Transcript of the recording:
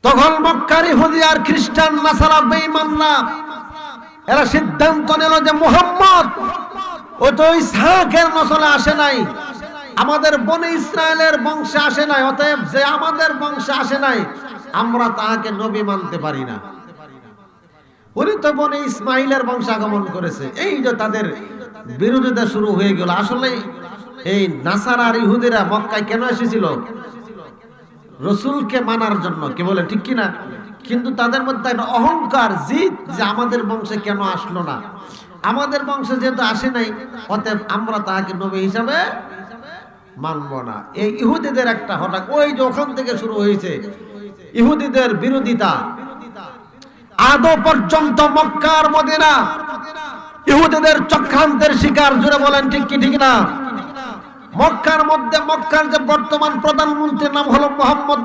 তখন মক্কার ইহুদি আর খ্রিস্টান নাসারা বেঈমানরা এরা সিদ্ধান্ত নিল যে মুহাম্মদ ও তো ইসহাকের নসলে আসে নাই, আমাদের বনে ইসরায়েলের বংশে আসে নাই, অতএব যে আমাদের বংশে আসে নাই আমরা তাহাকে নবী মানতে পারি না। উনি তো বনে ইসমাইলের বংশে আগমন করেছে। এই যে তাদের বিরোধিতা শুরু হয়ে গেল। আসলে এই নাসারা আর ইহুদিরা মক্কায় কেন এসেছিল? রসুলকে মানার জন্য, কে বলে ঠিক কিনা? কিন্তু তাদের মধ্যে একটা অহংকার, জিদ, যে আমাদের বংশে কেন আসলো না, আমাদের বংশে যেহেতু আসে নাই অতএব আমরা তাহাকে নবী হিসাবে মানব না। এই ইহুদিদের একটা হঠাৎ ওই যে ওখান থেকে শুরু হয়েছে ইহুদিদের বিরোধিতা। আদৌ পর্যন্ত মক্কার মদিনা ইহুদিদের চক্রান্তের শিকার। জুড়ে বলেন ঠিক কি ঠিক না? মক্কার মধ্যে মক্কার যে বর্তমান প্রধানমন্ত্রীর নাম হলো মুহাম্মদ